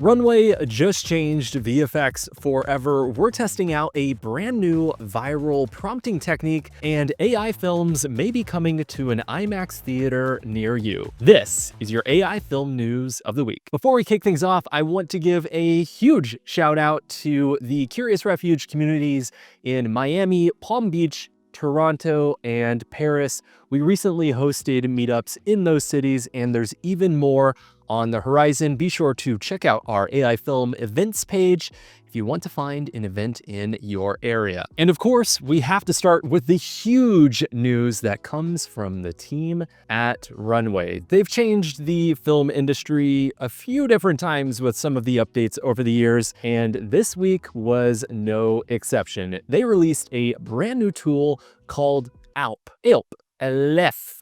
Runway just changed VFX forever. We're testing out a brand new viral prompting technique, and AI films may be coming to an IMAX theater near you. This is your AI film news of the week. Before we kick things off, I want to give a huge shout out to the Curious Refuge communities in Miami, Palm Beach, Toronto, and Paris. We recently hosted meetups in those cities, and there's even more on the horizon. Be sure to check out our AI Film events page if you want to find an event in your area. And of course, we have to start with the huge news that comes from the team at Runway. They've changed the film industry a few different times with some of the updates over the years, and this week was no exception. They released a brand new tool called Aleph.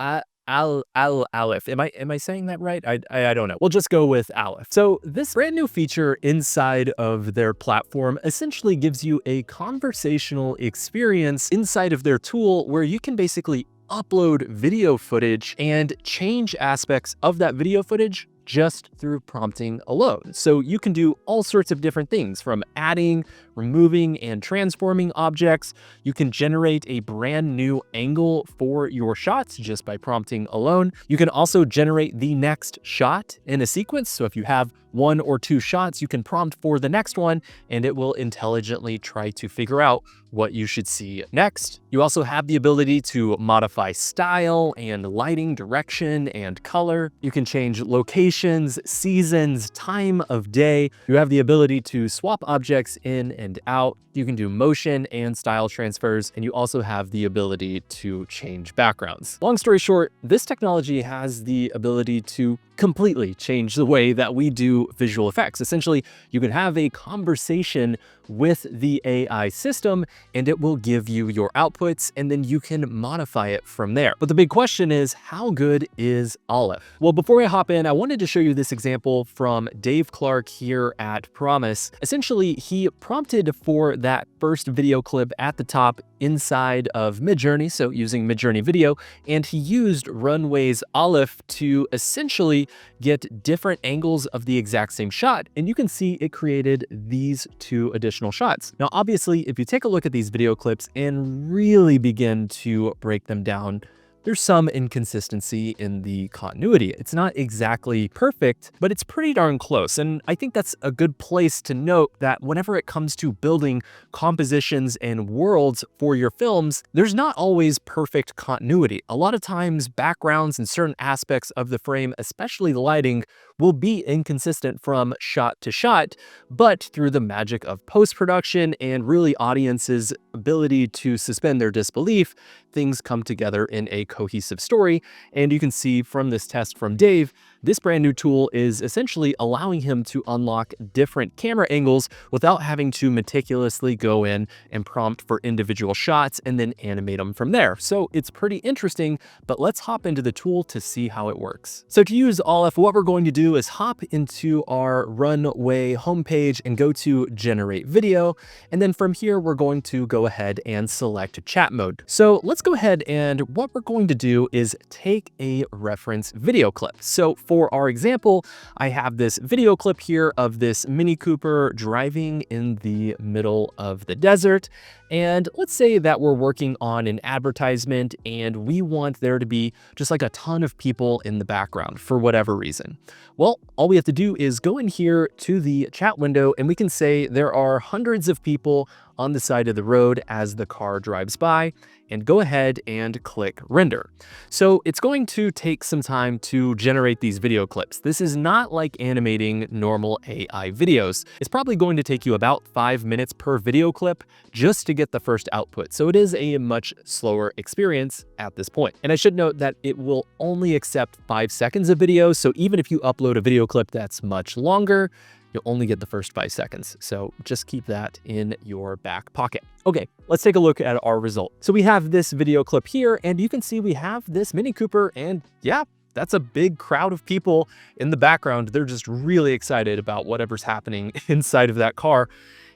Aleph. Am I saying that right? I don't know. We'll just go with Aleph. So this brand new feature inside of their platform essentially gives you a conversational experience inside of their tool where you can basically upload video footage and change aspects of that video footage just through prompting alone. So you can do all sorts of different things, from adding, removing, and transforming objects. You can generate a brand new angle for your shots just by prompting alone. You can also generate the next shot in a sequence. So if you have one or two shots, you can prompt for the next one, and it will intelligently try to figure out what you should see next. You also have the ability to modify style and lighting, direction, and color. You can change locations, seasons, time of day. You have the ability to swap objects in and out. You can do motion and style transfers, and you also have the ability to change backgrounds. Long story short, this technology has the ability to completely change the way that we do visual effects. Essentially, you can have a conversation with the AI system, and it will give you your outputs, and then you can modify it from there. But the big question is, how good is Aleph? Well, before I hop in, I wanted to show you this example from Dave Clark here at Promise. Essentially, he prompted for that first video clip at the top inside of Midjourney, so using Midjourney Video, and he used Runway's Aleph to essentially get different angles of the exact same shot, and you can see it created these two additional shots. Now, obviously, if you take a look at these video clips and really begin to break them down, there's some inconsistency in the continuity. It's not exactly perfect, but it's pretty darn close. And I think that's a good place to note that whenever it comes to building compositions and worlds for your films, there's not always perfect continuity. A lot of times backgrounds and certain aspects of the frame, especially the lighting, will be inconsistent from shot to shot, but through the magic of post-production and really audiences' ability to suspend their disbelief, things come together in a cohesive story. And you can see from this test from Dave, this brand new tool is essentially allowing him to unlock different camera angles without having to meticulously go in and prompt for individual shots and then animate them from there. So it's pretty interesting, but let's hop into the tool to see how it works. So to use Aleph, what we're going to do is hop into our Runway homepage and go to Generate Video. And then from here, we're going to go ahead and select chat mode. So let's go ahead, and what we're going to do is take a reference video clip. So for our example, I have this video clip here of this Mini Cooper driving in the middle of the desert. And let's say that we're working on an advertisement and we want there to be just like a ton of people in the background for whatever reason. Well, all we have to do is go in here to the chat window, and we can say there are hundreds of people on the side of the road as the car drives by, and go ahead and click render. So it's going to take some time to generate these video clips. This is not like animating normal AI videos. It's probably going to take you about 5 minutes per video clip just to get the first output. So it is a much slower experience at this point. And I should note that it will only accept 5 seconds of video. So even if you upload a video clip that's much longer, you'll only get the first 5 seconds. So just keep that in your back pocket. Okay, let's take a look at our result. So we have this video clip here, and you can see we have this Mini Cooper, and yeah, that's a big crowd of people in the background. They're just really excited about whatever's happening inside of that car.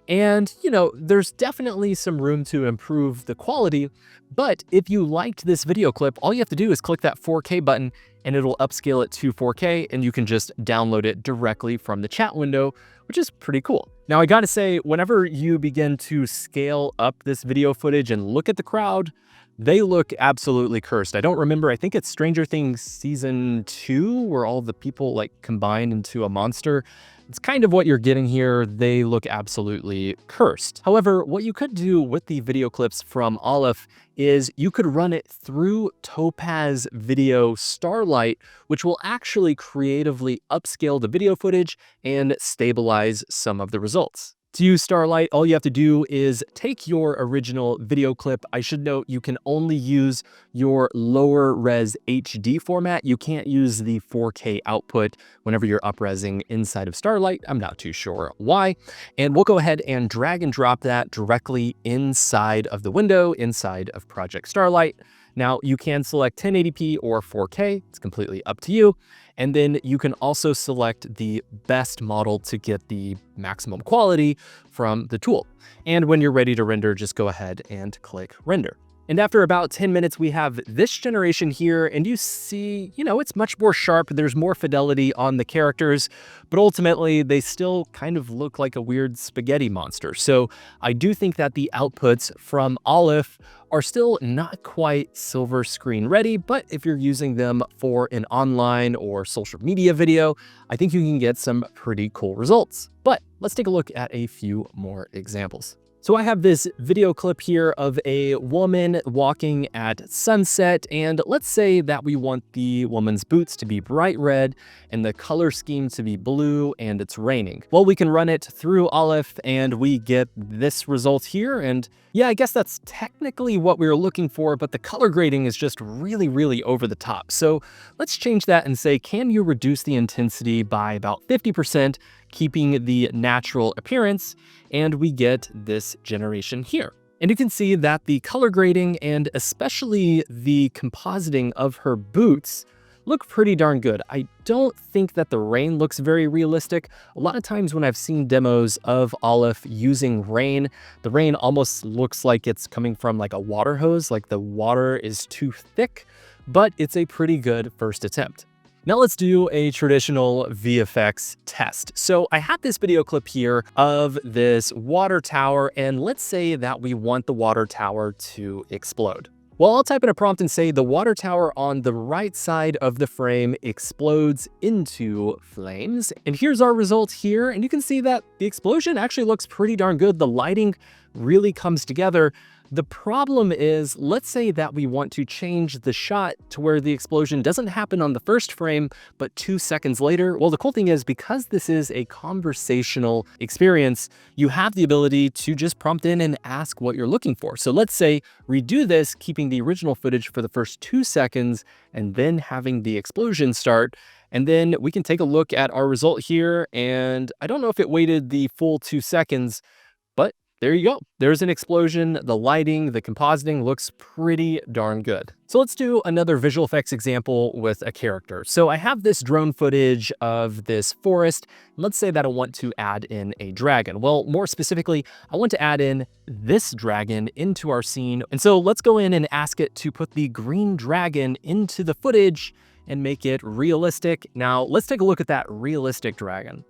And, you know, there's definitely some room to improve the quality, but if you liked this video clip, all you have to do is click that 4K button and it'll upscale it to 4K, and you can just download it directly from the chat window which is pretty cool. Now, I gotta say, whenever you begin to scale up this video footage and look at the crowd, they look absolutely cursed. I don't remember, I think it's Stranger Things season 2, where all the people like combined into a monster. It's kind of what you're getting here. They look absolutely cursed. However, what you could do with the video clips from Aleph is you could run it through Topaz Video Starlight, which will actually creatively upscale the video footage and stabilize some of the results. To use Starlight, all you have to do is take your original video clip. I should note you can only use your lower res HD format. You can't use the 4K output whenever you're upresing inside of Starlight. I'm not too sure why. And we'll go ahead and drag and drop that directly inside of the window, inside of Project Starlight. Now, you can select 1080p or 4K. It's completely up to you. And then you can also select the best model to get the maximum quality from the tool. And when you're ready to render, just go ahead and click render. And after about 10 minutes, we have this generation here, and you see, it's much more sharp. There's more fidelity on the characters, but ultimately they still kind of look like a weird spaghetti monster. So I do think that the outputs from Aleph are still not quite silver screen ready, but if you're using them for an online or social media video, I think you can get some pretty cool results. But let's take a look at a few more examples. So I have this video clip here of a woman walking at sunset, and let's say that we want the woman's boots to be bright red and the color scheme to be blue, and it's raining. Well, we can run it through Aleph and we get this result here, and yeah, I guess that's technically what we were looking for, but the color grading is just really, really over the top. So let's change that and say, can you reduce the intensity by about 50%, keeping the natural appearance? And we get this generation here. And you can see that the color grading and especially the compositing of her boots look pretty darn good. I don't think that the rain looks very realistic. A lot of times when I've seen demos of Aleph using rain, the rain almost looks like it's coming from like a water hose, like the water is too thick, but it's a pretty good first attempt. Now let's do a traditional VFX test. So I have this video clip here of this water tower, and let's say that we want the water tower to explode. Well, I'll type in a prompt and say the water tower on the right side of the frame explodes into flames. And here's our result here. And you can see that the explosion actually looks pretty darn good. The lighting really comes together. The problem is, let's say that we want to change the shot to where the explosion doesn't happen on the first frame, but 2 seconds later. Well, the cool thing is, because this is a conversational experience, you have the ability to just prompt in and ask what you're looking for. So let's say redo this, keeping the original footage for the first 2 seconds and then having the explosion start. And then we can take a look at our result here. And I don't know if it waited the full 2 seconds, but there you go. There's an explosion. The lighting, the compositing looks pretty darn good. So let's do another visual effects example with a character. So I have this drone footage of this forest. Let's say that I want to add in a dragon. Well, more specifically, I want to add in this dragon into our scene. And so let's go in and ask it to put the green dragon into the footage and make it realistic. Now, let's take a look at that realistic dragon.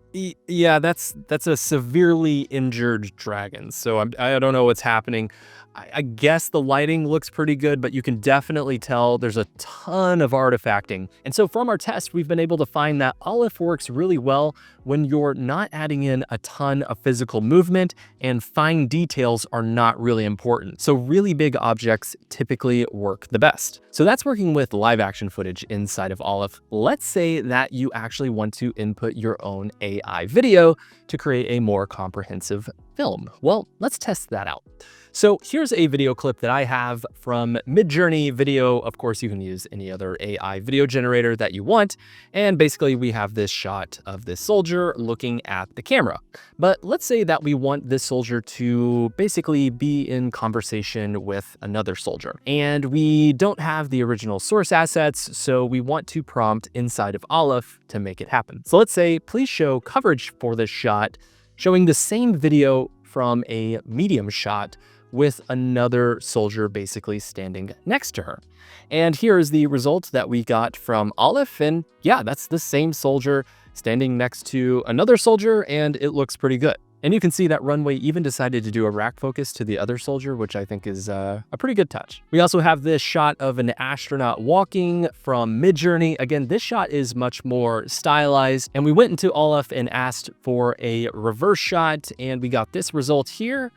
Yeah, that's a severely injured dragon. So I don't know what's happening. I guess the lighting looks pretty good, but you can definitely tell there's a ton of artifacting. And so from our test, we've been able to find that Aleph works really well when you're not adding in a ton of physical movement and fine details are not really important. So really big objects typically work the best. So that's working with live action footage inside of Aleph. Let's say that you actually want to input your own AI video to create a more comprehensive film. Well, let's test that out. So here's a video clip that I have from Midjourney Video. Of course, you can use any other AI video generator that you want. And basically we have this shot of this soldier looking at the camera. But let's say that we want this soldier to basically be in conversation with another soldier. And we don't have the original source assets, so we want to prompt inside of Aleph to make it happen. So let's say, please show coverage for this shot, showing the same video from a medium shot with another soldier basically standing next to her. And here is the result that we got from Aleph. And yeah, that's the same soldier standing next to another soldier, and it looks pretty good. And you can see that Runway even decided to do a rack focus to the other soldier, which I think is a pretty good touch. We also have this shot of an astronaut walking from Midjourney. Again, this shot is much more stylized, and we went into Aleph and asked for a reverse shot, and we got this result here.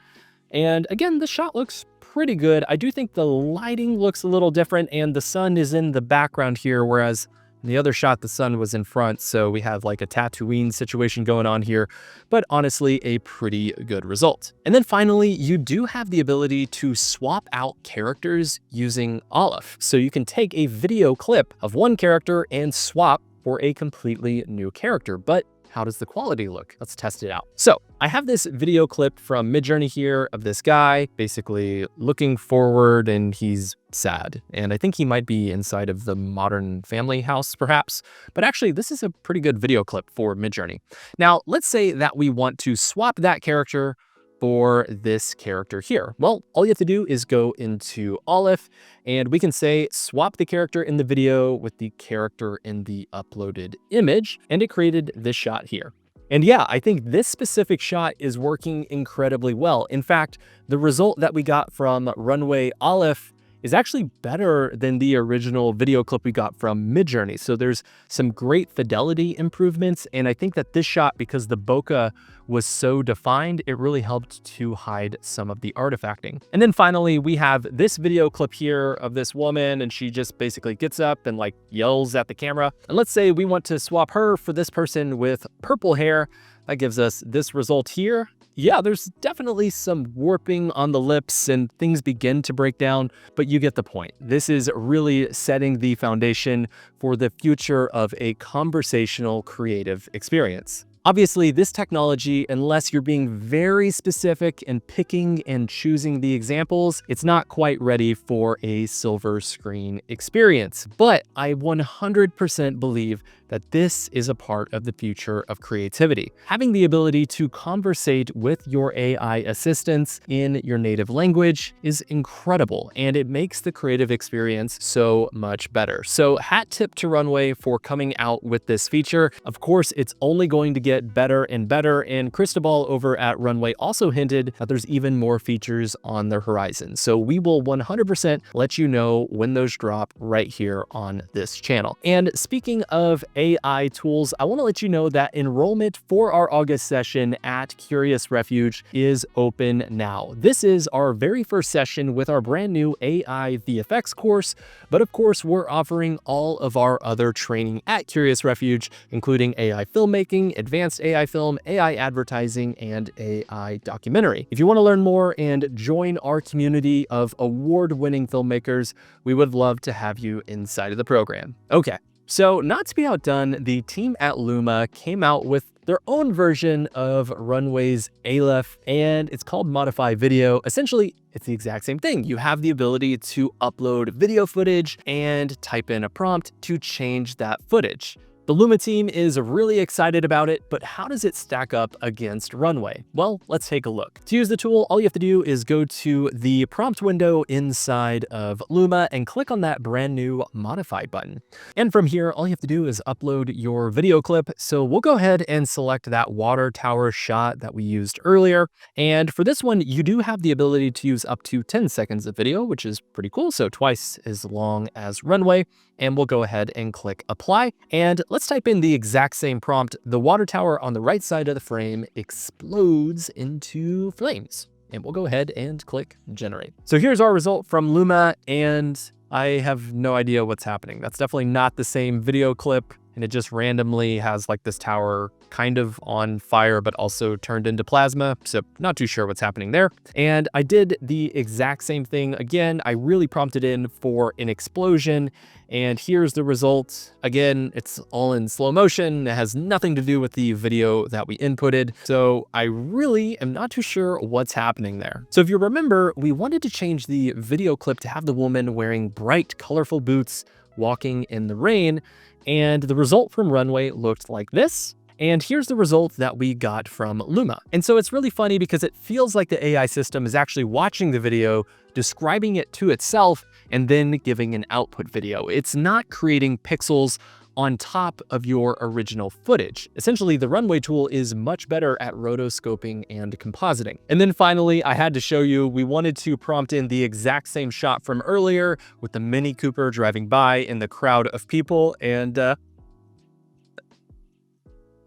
And again, the shot looks pretty good. I do think the lighting looks a little different, and the sun is in the background here, whereas in the other shot, the sun was in front, so we have like a Tatooine situation going on here, but honestly, a pretty good result. And then finally, you do have the ability to swap out characters using Aleph. So you can take a video clip of one character and swap for a completely new character, but how does the quality look? Let's test it out. So I have this video clip from Midjourney here of this guy basically looking forward, and he's sad. And I think he might be inside of the Modern Family house, perhaps. But actually, this is a pretty good video clip for Midjourney. Now, let's say that we want to swap that character for this character here. Well, all you have to do is go into Aleph, and we can say swap the character in the video with the character in the uploaded image, and it created this shot here. And yeah, I think this specific shot is working incredibly well. In fact, the result that we got from Runway Aleph is actually better than the original video clip we got from Midjourney. So there's some great fidelity improvements. And I think that this shot, because the bokeh was so defined, it really helped to hide some of the artifacting. And then finally, we have this video clip here of this woman, and she just basically gets up and like yells at the camera. And let's say we want to swap her for this person with purple hair. That gives us this result here. Yeah, there's definitely some warping on the lips and things begin to break down, but you get the point. This is really setting the foundation for the future of a conversational creative experience. Obviously, this technology, unless you're being very specific and picking and choosing the examples, it's not quite ready for a silver screen experience. But I 100% believe that this is a part of the future of creativity. Having the ability to conversate with your AI assistants in your native language is incredible, and it makes the creative experience so much better. So hat tip to Runway for coming out with this feature. Of course, it's only going to get better and better, and Cristobal over at Runway also hinted that there's even more features on the horizon. So we will 100% let you know when those drop right here on this channel. And speaking of AI tools, I want to let you know that enrollment for our August session at Curious Refuge is open now. This is our very first session with our brand new AI VFX course, but of course we're offering all of our other training at Curious Refuge, including AI filmmaking, advanced AI film, AI advertising, and AI documentary. If you want to learn more and join our community of award-winning filmmakers, we would love to have you inside of the program. Okay. So not to be outdone, the team at Luma came out with their own version of Runway's Aleph, and it's called Modify Video. Essentially, it's the exact same thing. You have the ability to upload video footage and type in a prompt to change that footage. The Luma team is really excited about it, but how does it stack up against Runway? Well, let's take a look. To use the tool, all you have to do is go to the prompt window inside of Luma and click on that brand new Modify button. And from here, all you have to do is upload your video clip. So we'll go ahead and select that water tower shot that we used earlier. And for this one, you do have the ability to use up to 10 seconds of video, which is pretty cool. So twice as long as Runway. And we'll go ahead and click apply. And let's type in the exact same prompt. The water tower on the right side of the frame explodes into flames. And we'll go ahead and click generate. So here's our result from Luma, and I have no idea what's happening. That's definitely not the same video clip. And it just randomly has like this tower kind of on fire, but also turned into plasma. So not too sure what's happening there. And I did the exact same thing again. I really prompted in for an explosion. And here's the result. Again, it's all in slow motion. It has nothing to do with the video that we inputted. So I really am not too sure what's happening there. So if you remember, we wanted to change the video clip to have the woman wearing bright, colorful boots walking in the rain. And the result from Runway looked like this. And here's the result that we got from Luma. And so it's really funny because it feels like the AI system is actually watching the video, describing it to itself, and then giving an output video. It's not creating pixels on top of your original footage. Essentially, the Runway tool is much better at rotoscoping and compositing. And then finally, I had to show you, we wanted to prompt in the exact same shot from earlier with the Mini Cooper driving by in the crowd of people, and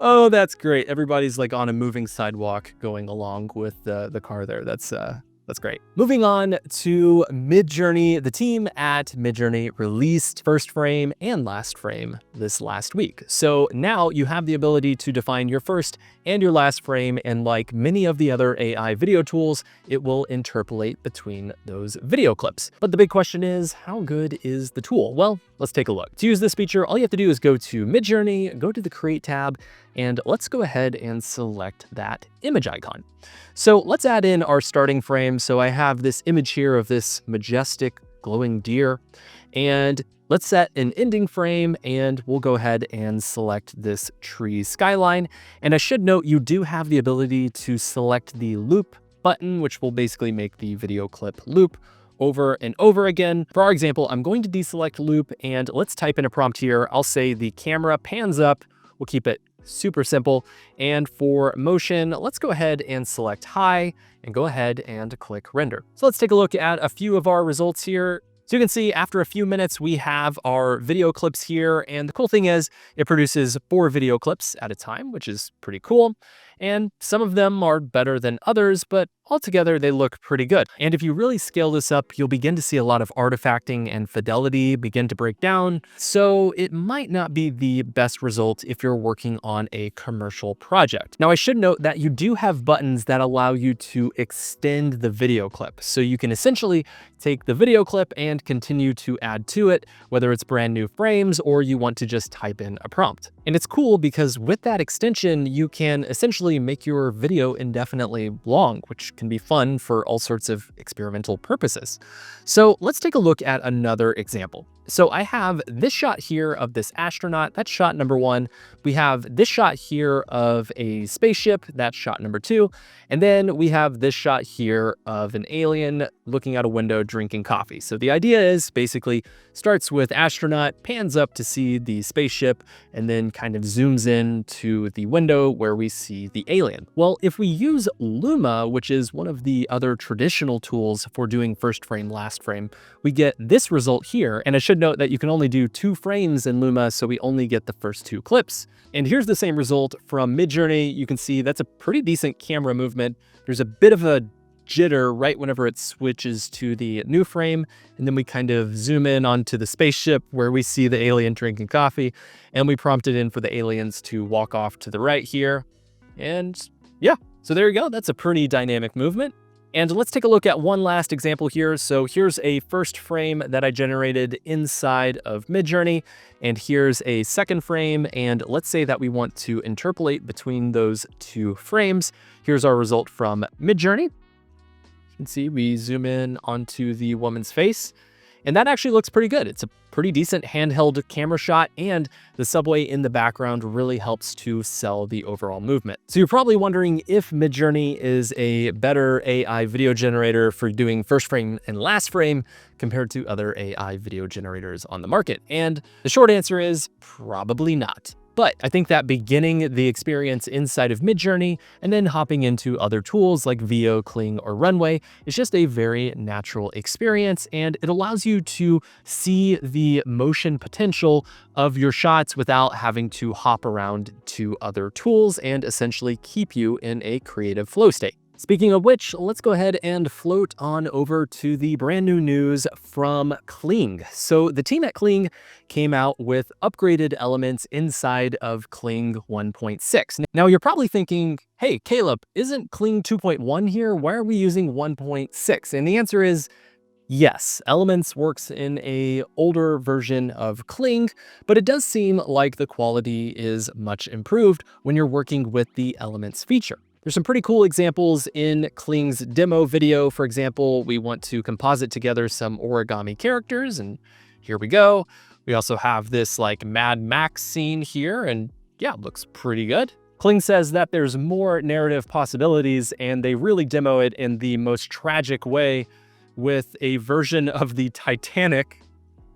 oh, that's great. Everybody's like on a moving sidewalk going along with the car there. That's great. Moving on to Midjourney. The team at Midjourney released first frame and last frame this last week. So now you have the ability to define your first and your last frame, and like many of the other AI video tools, it will interpolate between those video clips. But the big question is, how good is the tool? Well, let's take a look. To use this feature, all you have to do is go to Midjourney, go to the Create tab, and let's go ahead and select that image icon. So let's add in our starting frame. So I have this image here of this majestic glowing deer, and let's set an ending frame, and we'll go ahead and select this tree skyline. And I should note, you do have the ability to select the loop button, which will basically make the video clip loop over and over again. For our example, I'm going to deselect loop, and let's type in a prompt here. I'll say the camera pans up. We'll keep it super simple. And for motion, let's go ahead and select high and go ahead and click render. So let's take a look at a few of our results here. So you can see after a few minutes, we have our video clips here. And the cool thing is it produces 4 video clips at a time, which is pretty cool. And some of them are better than others, but altogether they look pretty good. And if you really scale this up, you'll begin to see a lot of artifacting and fidelity begin to break down. So it might not be the best result if you're working on a commercial project. Now, I should note that you do have buttons that allow you to extend the video clip. So you can essentially take the video clip and continue to add to it, whether it's brand new frames or you want to just type in a prompt. And it's cool because with that extension, you can essentially make your video indefinitely long, which can be fun for all sorts of experimental purposes. So let's take a look at another example. So I have this shot here of this astronaut. That's shot number 1. We have this shot here of a spaceship. That's shot number 2. And then we have this shot here of an alien looking out a window drinking coffee. So the idea is basically starts with astronaut, pans up to see the spaceship, and then kind of zooms in to the window where we see the alien. Well, if we use Luma, which is one of the other traditional tools for doing first frame, last frame, we get this result here. And I should note that you can only do 2 frames in Luma, so we only get the first 2 clips. And here's the same result from Midjourney. You can see that's a pretty decent camera movement. There's a bit of a jitter right whenever it switches to the new frame, and then we kind of zoom in onto the spaceship where we see the alien drinking coffee, and we prompted in for the aliens to walk off to the right here. And yeah, so there you go. That's a pretty dynamic movement. And let's take a look at one last example here. So here's a first frame that I generated inside of Midjourney, and here's a second frame. And let's say that we want to interpolate between those 2 frames. Here's our result from Midjourney. You can see we zoom in onto the woman's face, and that actually looks pretty good. It's a pretty decent handheld camera shot, and the subway in the background really helps to sell the overall movement. So you're probably wondering if Midjourney is a better AI video generator for doing first frame and last frame compared to other AI video generators on the market. And the short answer is probably not. But I think that beginning the experience inside of Midjourney and then hopping into other tools like Veo, Kling, or Runway is just a very natural experience, and it allows you to see the motion potential of your shots without having to hop around to other tools and essentially keep you in a creative flow state. Speaking of which, let's go ahead and float on over to the brand new news from Kling. So the team at Kling came out with upgraded elements inside of Kling 1.6. Now you're probably thinking, hey, Caleb, isn't Kling 2.1 here? Why are we using 1.6? And the answer is yes, Elements works in a older version of Kling, but it does seem like the quality is much improved when you're working with the Elements feature. There's some pretty cool examples in Kling's demo video. For example, we want to composite together some origami characters, and here we go. We also have this like Mad Max scene here, and yeah, it looks pretty good. Kling says that there's more narrative possibilities, and they really demo it in the most tragic way with a version of the Titanic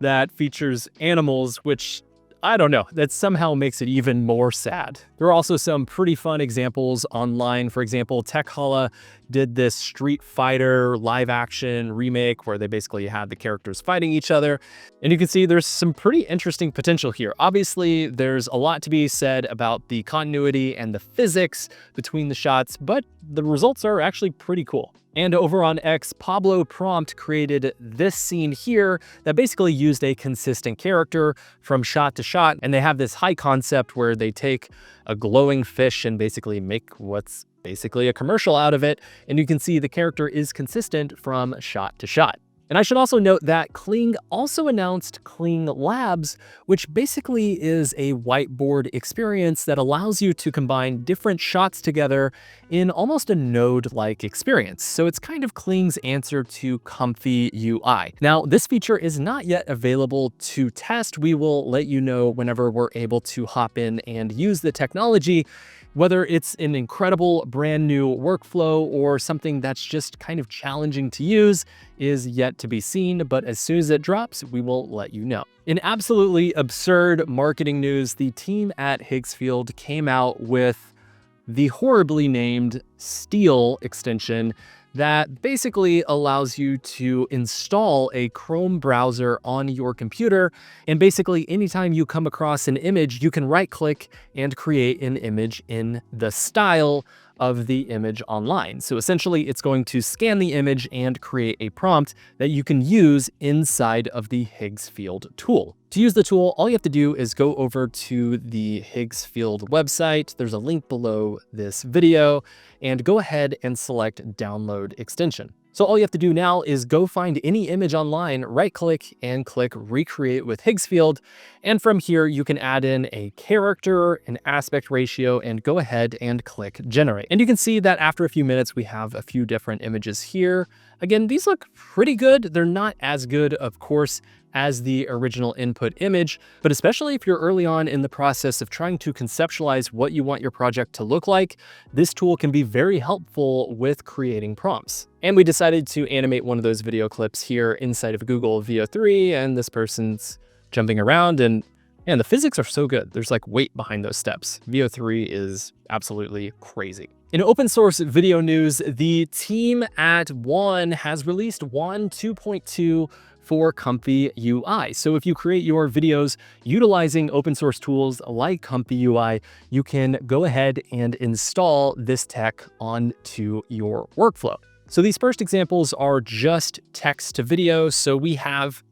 that features animals, which I don't know, that somehow makes it even more sad. There are also some pretty fun examples online. For example, TechHolla did this Street Fighter live action remake where they basically had the characters fighting each other. And you can see there's some pretty interesting potential here. Obviously, there's a lot to be said about the continuity and the physics between the shots, but the results are actually pretty cool. And over on X, Pablo Prompt created this scene here that basically used a consistent character from shot to shot. And they have this high concept where they take a glowing fish and basically make what's basically a commercial out of it. And you can see the character is consistent from shot to shot. And I should also note that Kling also announced Kling Labs, which basically is a whiteboard experience that allows you to combine different shots together in almost a node-like experience. So it's kind of Kling's answer to ComfyUI. Now, this feature is not yet available to test. We will let you know whenever we're able to hop in and use the technology. Whether it's an incredible brand new workflow or something that's just kind of challenging to use is yet to be seen, but as soon as it drops, we will let you know. In absolutely absurd marketing news, the team at Higgsfield came out with the horribly named Steal extension that basically allows you to install a Chrome browser on your computer. And basically, anytime you come across an image, you can right-click and create an image in the style of the image online. So essentially, it's going to scan the image and create a prompt that you can use inside of the Higgsfield tool. To use the tool, all you have to do is go over to the Higgsfield website. There's a link below this video, and go ahead and select Download Extension. So all you have to do now is go find any image online, right-click, and click Recreate with Higgsfield. And from here, you can add in a character, an aspect ratio, and go ahead and click Generate. And you can see that after a few minutes, we have a few different images here. Again, these look pretty good. They're not as good, of course, as the original input image, but especially if you're early on in the process of trying to conceptualize what you want your project to look like, this tool can be very helpful with creating prompts. And we decided to animate one of those video clips here inside of Google VO3, and this person's jumping around, and the physics are so good. There's like weight behind those steps. VO3 is absolutely crazy. In open source video news, the team at Wan has released Wan 2.2 for ComfyUI. So if you create your videos utilizing open source tools like ComfyUI, you can go ahead and install this tech onto your workflow. So these first examples are just text to video. So we have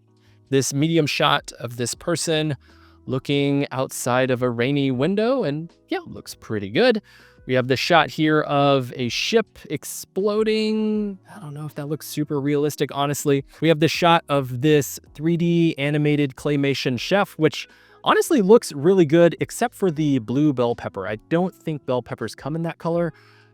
this medium shot of this person looking outside of a rainy window, and yeah, looks pretty good. We have the shot here of a ship exploding. I don't know if that looks super realistic, honestly. We have the shot of this 3D animated claymation chef, which honestly looks really good, except for the blue bell pepper. I don't think bell peppers come in that color.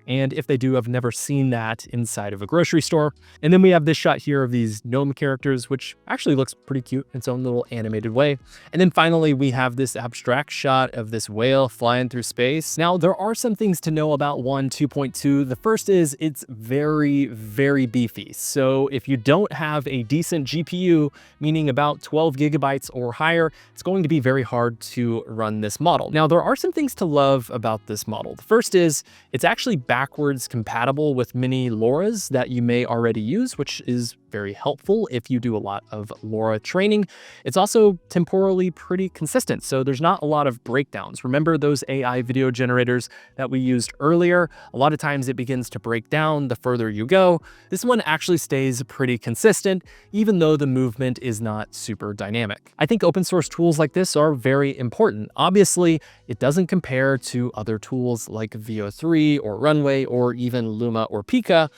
And if they do, I've never seen that inside of a grocery store. And then we have this shot here of these gnome characters, which actually looks pretty cute in its own little animated way. And then finally, we have this abstract shot of this whale flying through space. Now, there are some things to know about Wan 2.2. The first is it's very, very beefy. So if you don't have a decent GPU, meaning about 12 gigabytes or higher, it's going to be very hard to run this model. Now, there are some things to love about this model. The first is it's actually backwards compatible with many LoRa's that you may already use, which is very helpful if you do a lot of LoRa training. It's also temporally pretty consistent, so there's not a lot of breakdowns. Remember those AI video generators that we used earlier? A lot of times it begins to break down the further you go. This one actually stays pretty consistent, even though the movement is not super dynamic. I think open source tools like this are very important. Obviously, it doesn't compare to other tools like VO3 or Runway or even Luma or Pika,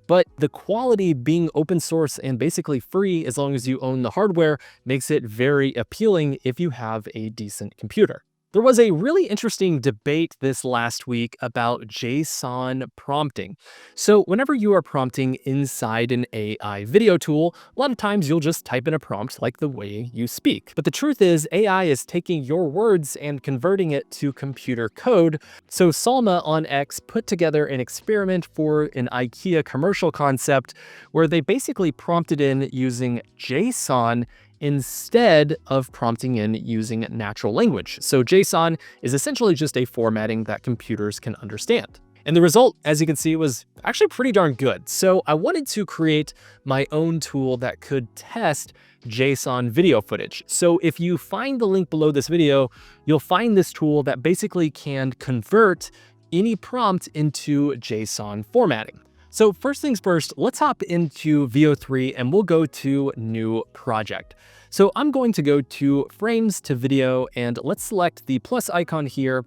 but the quality being open source and basically free as long as you own the hardware makes it very appealing if you have a decent computer. There was a really interesting debate this last week about JSON prompting. So whenever you are prompting inside an AI video tool, a lot of times you'll just type in a prompt like the way you speak. But the truth is AI is taking your words and converting it to computer code. So Salma on X put together an experiment for an IKEA commercial concept where they basically prompted in using JSON instead of prompting in using natural language. So JSON is essentially just a formatting that computers can understand. And the result, as you can see, was actually pretty darn good. So I wanted to create my own tool that could test JSON video footage. So if you find the link below this video, you'll find this tool that basically can convert any prompt into JSON formatting. So first things first, let's hop into VO3 and we'll go to New Project. So I'm going to go to Frames to Video and let's select the plus icon here.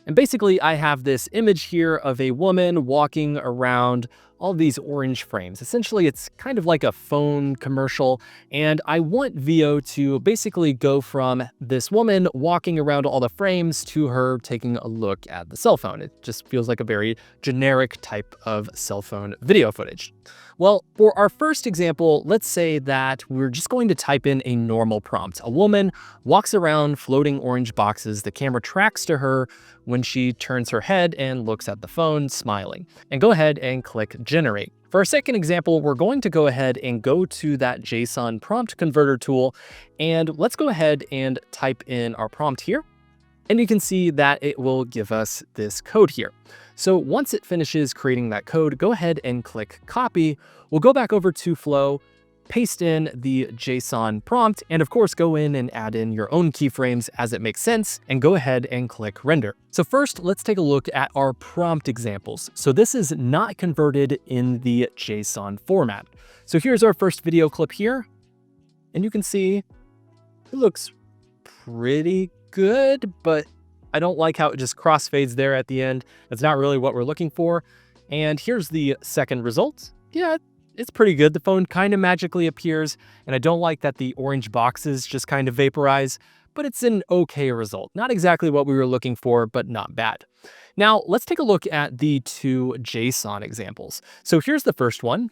And basically I have this image here of a woman walking around all these orange frames. Essentially, it's kind of like a phone commercial. And I want VO to basically go from this woman walking around all the frames to her taking a look at the cell phone. It just feels like a very generic type of cell phone video footage. Well, for our first example, let's say that we're just going to type in a normal prompt. A woman walks around floating orange boxes. The camera tracks to her when she turns her head and looks at the phone, smiling. And go ahead and click Generate. For our second example, we're going to go ahead and go to that JSON prompt converter tool. And let's go ahead and type in our prompt here. And you can see that it will give us this code here. So once it finishes creating that code, go ahead and click copy. We'll go back over to Flow, paste in the JSON prompt, and of course go in and add in your own keyframes as it makes sense, and go ahead and click render. So first, let's take a look at our prompt examples. So this is not converted in the JSON format. So here's our first video clip here, and you can see it looks pretty good, but I don't like how it just crossfades there at the end. That's not really what we're looking for. And here's the second result. Yeah, it's pretty good. The phone kind of magically appears, and I don't like that the orange boxes just kind of vaporize, but it's an okay result. Not exactly what we were looking for, but not bad. Now, let's take a look at the two JSON examples. So here's the first one.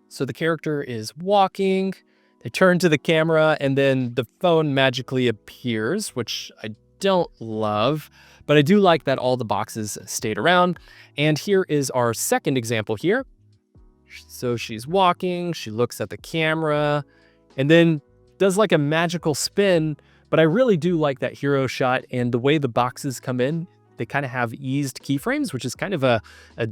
So the character is walking, they turn to the camera, and then the phone magically appears, which I don't love, but I do like that all the boxes stayed around. And here is our second example here. So she's walking, she looks at the camera, and then does like a magical spin, but I really do like that hero shot and the way the boxes come in. They kind of have eased keyframes, which is kind of a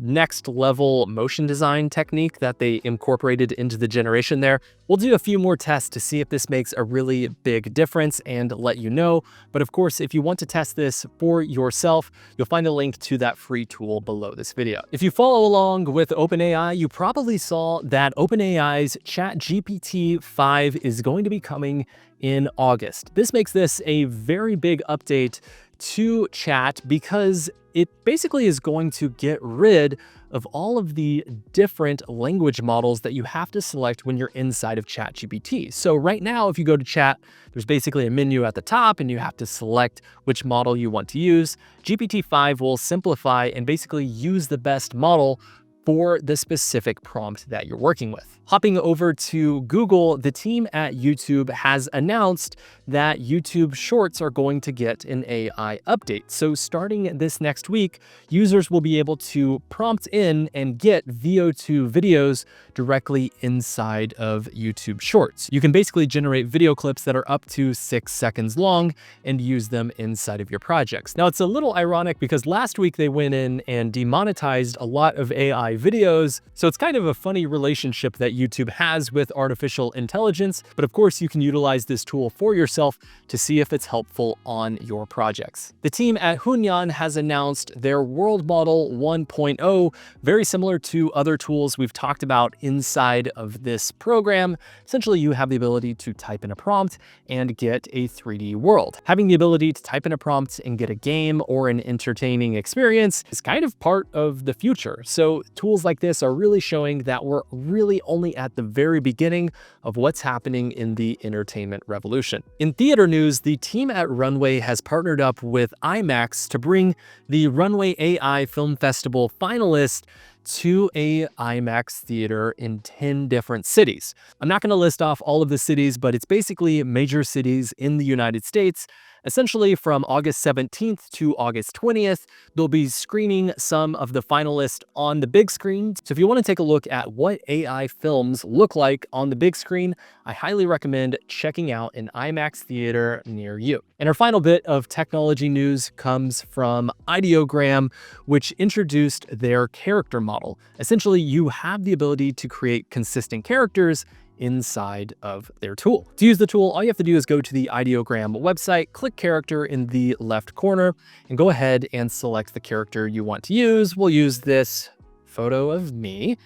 next level motion design technique that they incorporated into the generation there. We'll do a few more tests to see if this makes a really big difference and let you know. But of course, if you want to test this for yourself, you'll find a link to that free tool below this video. If you follow along with OpenAI, you probably saw that OpenAI's ChatGPT 5 is going to be coming in August. This makes this a very big update to chat because it basically is going to get rid of all of the different language models that you have to select when you're inside of ChatGPT. So right now, if you go to chat, there's basically a menu at the top and you have to select which model you want to use. GPT-5 will simplify and basically use the best model for the specific prompt that you're working with. Hopping over to Google, the team at YouTube has announced that YouTube Shorts are going to get an AI update. So starting this next week, users will be able to prompt in and get VO2 videos directly inside of YouTube Shorts. You can basically generate video clips that are up to 6 seconds long and use them inside of your projects. Now, it's a little ironic because last week they went in and demonetized a lot of AI videos. So it's kind of a funny relationship that YouTube has with artificial intelligence, but of course you can utilize this tool for yourself to see if it's helpful on your projects. The team at Hunyuan has announced their World Model 1.0, very similar to other tools we've talked about inside of this program. Essentially, you have the ability to type in a prompt and get a 3D world. Having the ability to type in a prompt and get a game or an entertaining experience is kind of part of the future. So tools like this are really showing that we're really only at the very beginning of what's happening in the entertainment revolution. In theater news, the team at Runway has partnered up with IMAX to bring the Runway AI Film Festival finalists to a IMAX theater in 10 different cities. I'm not going to list off all of the cities, but it's basically major cities in the United States Essentially, from August 17th to August 20th, they'll be screening some of the finalists on the big screen. So if you want to take a look at what AI films look like on the big screen, I highly recommend checking out an IMAX theater near you. And our final bit of technology news comes from Ideogram, which introduced their character model. Essentially, you have the ability to create consistent characters inside of their tool. To use the tool, all you have to do is go to the Ideogram website, click character in the left corner, and go ahead and select the character you want to use. We'll use this photo of me.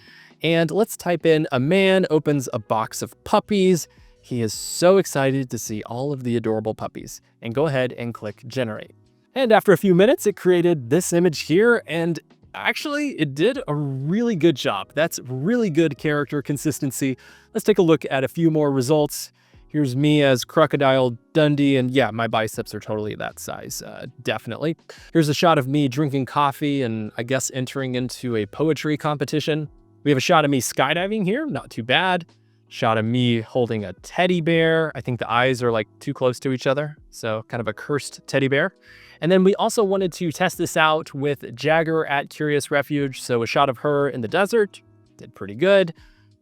And let's type in a man opens a box of puppies. He is so excited to see all of the adorable puppies. And go ahead and click generate. And after a few minutes, it created this image here, and actually, it did a really good job. That's really good character consistency. Let's take a look at a few more results. Here's me as Crocodile Dundee, and yeah, my biceps are totally that size, definitely. Here's a shot of me drinking coffee and I guess entering into a poetry competition. We have a shot of me skydiving here, not too bad. Shot of me holding a teddy bear. I think the eyes are like too close to each other, so kind of a cursed teddy bear. And then we also wanted to test this out with Jagger at Curious Refuge. So a shot of her in the desert, did pretty good.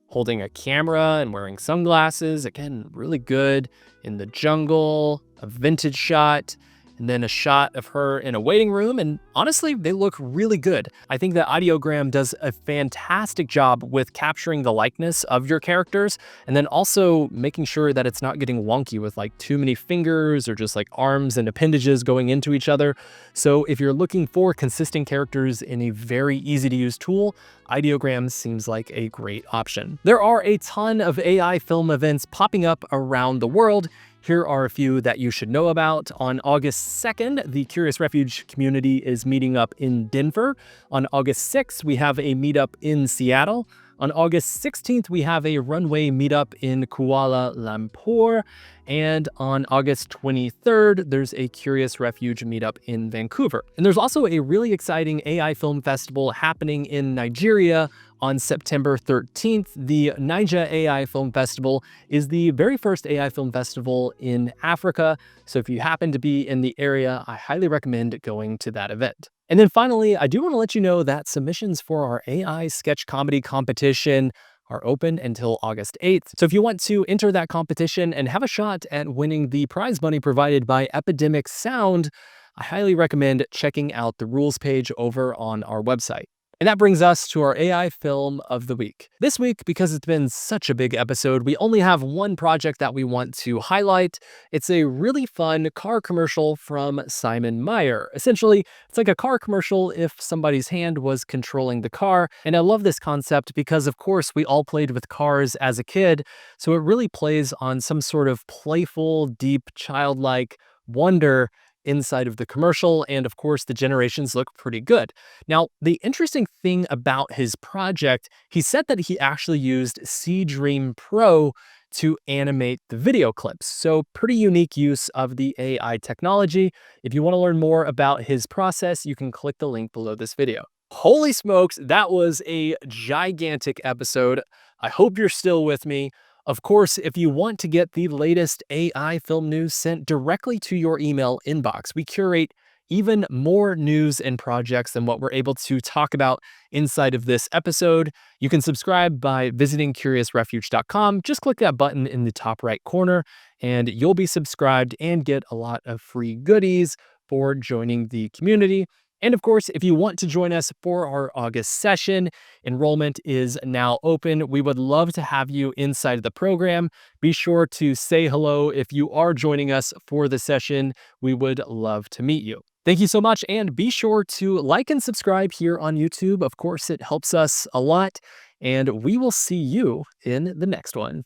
Holding a camera and wearing sunglasses, again, really good. In the jungle, a vintage shot, and then a shot of her in a waiting room. And honestly, they look really good. I think that Ideogram does a fantastic job with capturing the likeness of your characters, and then also making sure that it's not getting wonky with like too many fingers or just like arms and appendages going into each other. So if you're looking for consistent characters in a very easy to use tool, Ideogram seems like a great option. There are a ton of AI film events popping up around the world. Here are a few that you should know about. On August 2nd, the Curious Refuge community is meeting up in Denver. On August 6th, we have a meetup in Seattle. On August 16th, we have a Runway meetup in Kuala Lumpur. And on August 23rd, there's a Curious Refuge meetup in Vancouver. And there's also a really exciting AI film festival happening in Nigeria on September 13th. The Niger AI Film Festival is the very first AI film festival in Africa. So if you happen to be in the area, I highly recommend going to that event. And then finally, I do want to let you know that submissions for our AI sketch comedy competition are open until August 8th. So if you want to enter that competition and have a shot at winning the prize money provided by Epidemic Sound, I highly recommend checking out the rules page over on our website. And that brings us to our AI film of the week. This week, because it's been such a big episode, we only have one project that we want to highlight. It's a really fun car commercial from Simon Meyer. Essentially, it's like a car commercial if somebody's hand was controlling the car. And I love this concept because, of course, we all played with cars as a kid. So it really plays on some sort of playful, deep, childlike wonder inside of the commercial, and of course the generations look pretty good. Now, the interesting thing about his project, he said that he actually used C-Dream Pro to animate the video clips. So pretty unique use of the AI technology. If you want to learn more about his process, you can click the link below this video. Holy smokes, that was a gigantic episode. I hope you're still with me. Of course, if you want to get the latest AI film news sent directly to your email inbox, we curate even more news and projects than what we're able to talk about inside of this episode. You can subscribe by visiting curiousrefuge.com. Just click that button in the top right corner and you'll be subscribed and get a lot of free goodies for joining the community. And of course, if you want to join us for our August session, enrollment is now open. We would love to have you inside the program. Be sure to say hello if you are joining us for the session. We would love to meet you. Thank you so much, and be sure to like and subscribe here on YouTube. Of course, it helps us a lot, and we will see you in the next one.